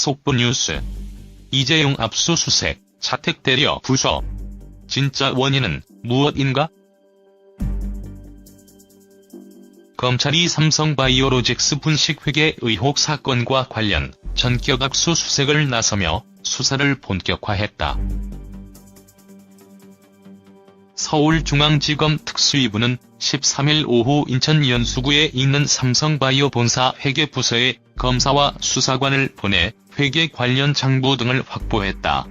속보 뉴스. 이재용 압수수색, 자택 대려 부서. 진짜 원인은 무엇인가? 검찰이 삼성바이오로직스 분식회계 의혹 사건과 관련 전격 압수수색을 나서며 수사를 본격화했다. 서울중앙지검 특수위부는 13일 오후 인천 연수구에 있는 삼성바이오 본사 회계부서에 검사와 수사관을 보내 회계 관련 장부 등을 확보했다.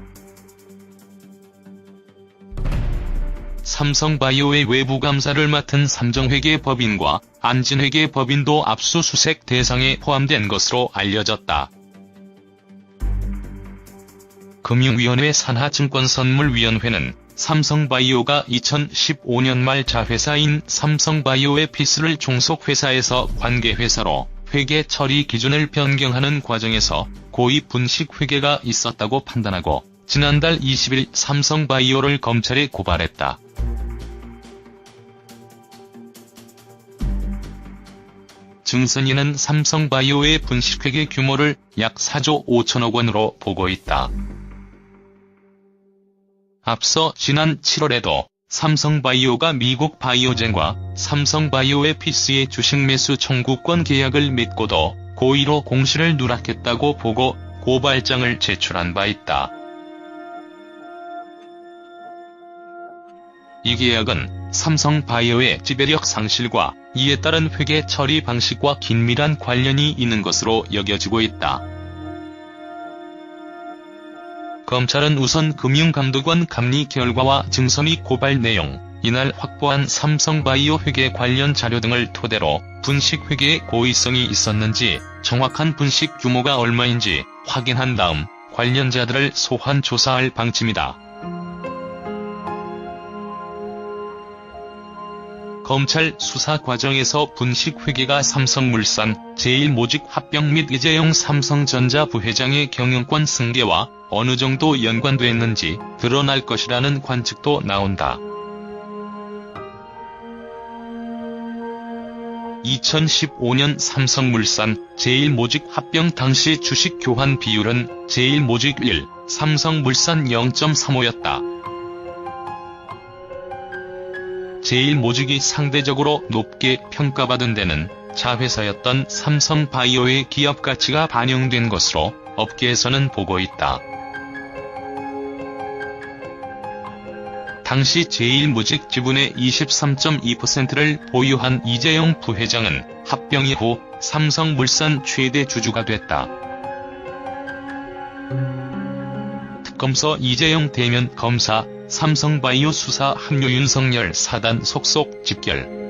삼성바이오의 외부 감사를 맡은 삼정회계법인과 안진회계법인도 압수수색 대상에 포함된 것으로 알려졌다. 금융위원회 산하증권선물위원회는 삼성바이오가 2015년 말 자회사인 삼성바이오에피스를 종속회사에서 관계회사로 회계 처리 기준을 변경하는 과정에서 고의 분식회계가 있었다고 판단하고 지난달 20일 삼성바이오를 검찰에 고발했다. 증선인은 삼성바이오의 분식회계 규모를 약 4조 5천억 원으로 보고 있다. 앞서 지난 7월에도 삼성바이오가 미국 바이오젠과 삼성바이오에피스의 주식 매수 청구권 계약을 맺고도 고의로 공시를 누락했다고 보고 고발장을 제출한 바 있다. 이 계약은 삼성바이오의 지배력 상실과 이에 따른 회계 처리 방식과 긴밀한 관련이 있는 것으로 여겨지고 있다. 검찰은 우선 금융감독원 감리 결과와 증선이 고발 내용, 이날 확보한 삼성바이오 회계 관련 자료 등을 토대로 분식회계의 고의성이 있었는지, 정확한 분식 규모가 얼마인지 확인한 다음 관련자들을 소환 조사할 방침이다. 검찰 수사 과정에서 분식회계가 삼성물산, 제일모직 합병 및 이재용 삼성전자 부회장의 경영권 승계와 어느 정도 연관됐는지 드러날 것이라는 관측도 나온다. 2015년 삼성물산, 제일모직 합병 당시 주식 교환 비율은 제일모직 1, 삼성물산 0.35였다. 제일모직이 상대적으로 높게 평가받은 데는 자회사였던 삼성바이오의 기업 가치가 반영된 것으로 업계에서는 보고 있다. 당시 제일모직 지분의 23.2%를 보유한 이재용 부회장은 합병 이후 삼성물산 최대 주주가 됐다. 특검서 이재용 대면 검사, 삼성바이오 수사 합류 윤석열 사단 속속 집결.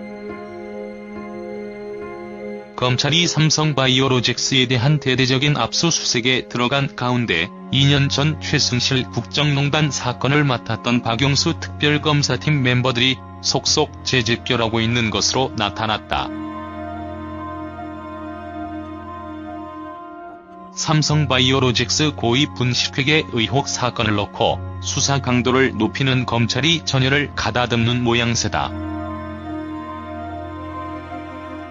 검찰이 삼성바이오로직스에 대한 대대적인 압수수색에 들어간 가운데 2년 전 최순실 국정농단 사건을 맡았던 박용수 특별검사팀 멤버들이 속속 재집결하고 있는 것으로 나타났다. 삼성바이오로직스 고의 분식회계 의혹 사건을 놓고 수사 강도를 높이는 검찰이 전열을 가다듬는 모양새다.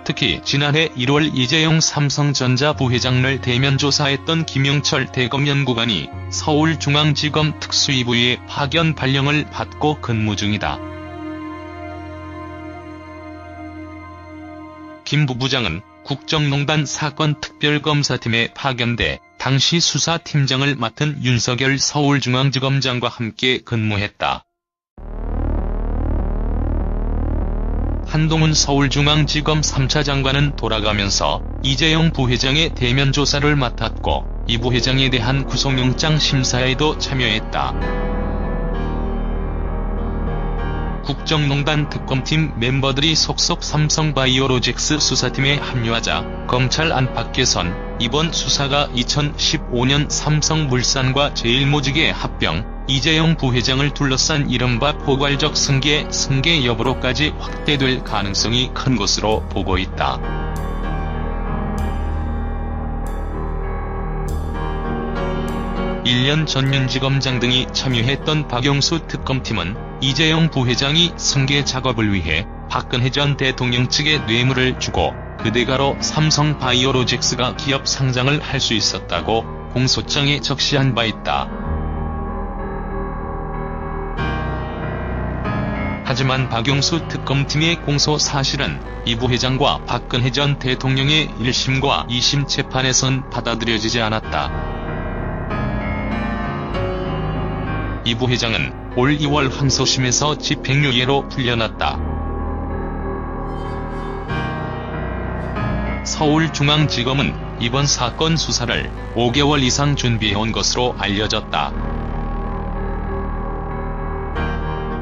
특히 지난해 1월 이재용 삼성전자 부회장을 대면 조사했던 김영철 대검연구관이 서울중앙지검 특수위부의 파견 발령을 받고 근무 중이다. 김 부부장은 국정농단 사건 특별검사팀에 파견돼 당시 수사팀장을 맡은 윤석열 서울중앙지검장과 함께 근무했다. 한동훈 서울중앙지검 3차 장관은 돌아가면서 이재용 부회장의 대면 조사를 맡았고 이 부회장에 대한 구속영장 심사에도 참여했다. 국정농단 특검팀 멤버들이 속속 삼성바이오로직스 수사팀에 합류하자 검찰 안팎에선 이번 수사가 2015년 삼성물산과 제일모직의 합병, 이재용 부회장을 둘러싼 이른바 포괄적 승계 여부로까지 확대될 가능성이 큰 것으로 보고 있다. (1년) 전 윤지검장 등이 참여했던 박용수 특검팀은 이재용 부회장이 승계 작업을 위해 박근혜 전 대통령 측에 뇌물을 주고 그 대가로 삼성바이오로직스가 기업 상장을 할 수 있었다고 공소장에 적시한 바 있다. 하지만 박용수 특검팀의 공소 사실은 이 부회장과 박근혜 전 대통령의 1심과 2심 재판에선 받아들여지지 않았다. 이 부회장은 올 2월 항소심에서 집행유예로 풀려났다. 서울중앙지검은 이번 사건 수사를 5개월 이상 준비해온 것으로 알려졌다.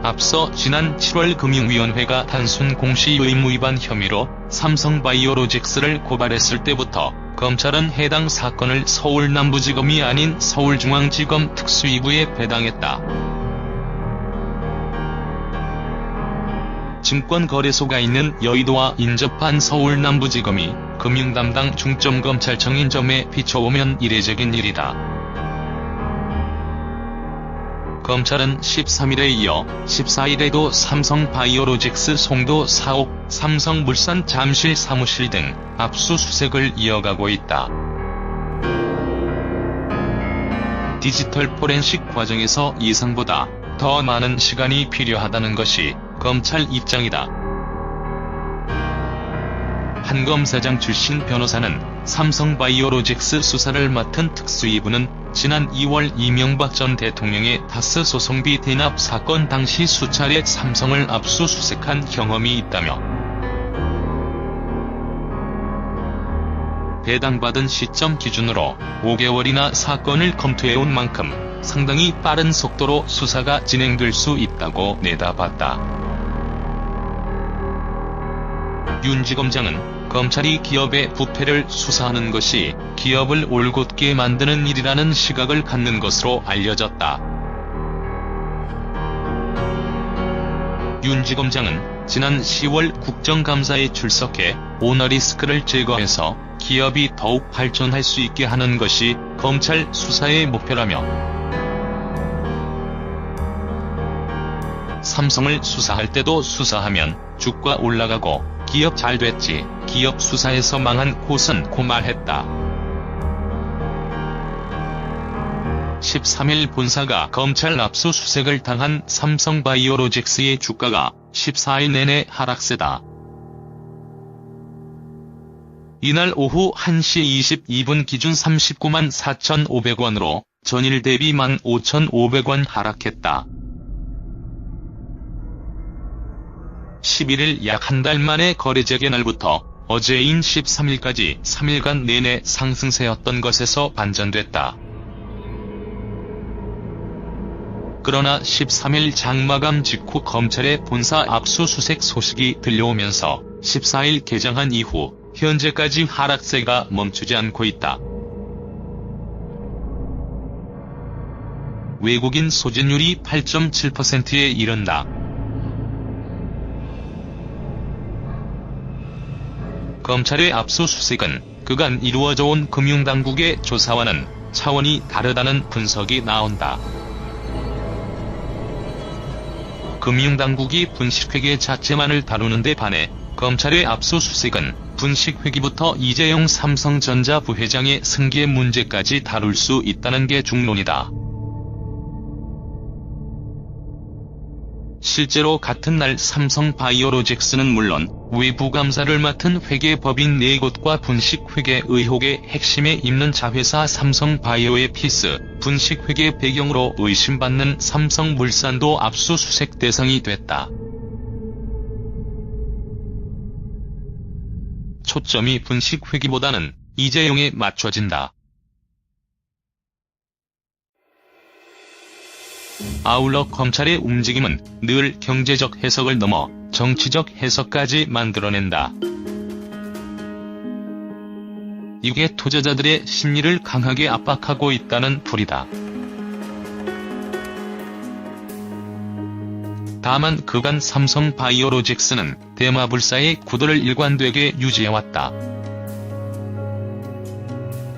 앞서 지난 7월 금융위원회가 단순 공시의무 위반 혐의로 삼성바이오로직스를 고발했을 때부터 검찰은 해당 사건을 서울 남부지검이 아닌 서울중앙지검 특수이부에 배당했다. 증권거래소가 있는 여의도와 인접한 서울 남부지검이 금융담당 중점검찰청인 점에 비춰보면 이례적인 일이다. 검찰은 13일에 이어 14일에도 삼성바이오로직스 송도 사옥, 삼성물산 잠실 사무실 등 압수수색을 이어가고 있다. 디지털 포렌식 과정에서 예상보다 더 많은 시간이 필요하다는 것이 검찰 입장이다. 한 검사장 출신 변호사는 삼성바이오로직스 수사를 맡은 특수이부는 지난 2월 이명박 전 대통령의 다스 소송비 대납 사건 당시 수차례 삼성을 압수수색한 경험이 있다며 배당받은 시점 기준으로 5개월이나 사건을 검토해온 만큼 상당히 빠른 속도로 수사가 진행될 수 있다고 내다봤다. 윤 지검장은 검찰이 기업의 부패를 수사하는 것이 기업을 올곧게 만드는 일이라는 시각을 갖는 것으로 알려졌다. 윤 지검장은 지난 10월 국정감사에 출석해 오너리스크를 제거해서 기업이 더욱 발전할 수 있게 하는 것이 검찰 수사의 목표라며 삼성을 수사할 때도 수사하면 주가 올라가고 기업 잘됐지, 기업 수사에서 망한 곳은 고말했다. 13일 본사가 검찰 압수수색을 당한 삼성바이오로직스의 주가가 14일 내내 하락세다. 이날 오후 1시 22분 기준 39만 4,500원으로 전일 대비 15,500원 하락했다. 11일 약 한 달 만에 거래 재개날부터 어제인 13일까지 3일간 내내 상승세였던 것에서 반전됐다. 그러나 13일 장마감 직후 검찰의 본사 압수수색 소식이 들려오면서 14일 개장한 이후 현재까지 하락세가 멈추지 않고 있다. 외국인 소진율이 8.7%에 이른다. 검찰의 압수수색은 그간 이루어져온 금융당국의 조사와는 차원이 다르다는 분석이 나온다. 금융당국이 분식회계 자체만을 다루는 데 반해 검찰의 압수수색은 분식회계부터 이재용 삼성전자 부회장의 승계 문제까지 다룰 수 있다는 게 중론이다. 실제로 같은 날 삼성바이오로직스는 물론 외부 감사를 맡은 회계법인 4곳과 분식회계 의혹의 핵심에 있는 자회사 삼성바이오의 피스, 분식회계 배경으로 의심받는 삼성물산도 압수수색 대상이 됐다. 초점이 분식회계보다는 이재용에 맞춰진다. 아울러 검찰의 움직임은 늘 경제적 해석을 넘어 정치적 해석까지 만들어낸다. 이게 투자자들의 심리를 강하게 압박하고 있다는 풀이다. 다만 그간 삼성바이오로직스는 대마불사의 구도를 일관되게 유지해왔다.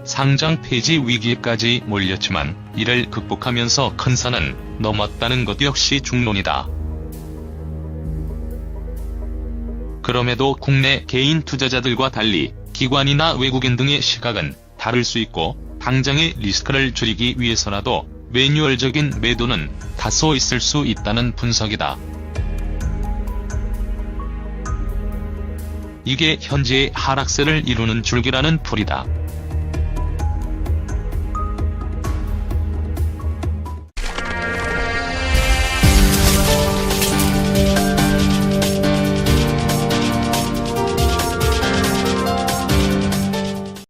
상장 폐지 위기까지 몰렸지만 이를 극복하면서 큰 산은 넘었다는 것 역시 중론이다. 그럼에도 국내 개인 투자자들과 달리 기관이나 외국인 등의 시각은 다를 수 있고 당장의 리스크를 줄이기 위해서라도 매뉴얼적인 매도는 다소 있을 수 있다는 분석이다. 이게 현재의 하락세를 이루는 줄기라는 풀이다.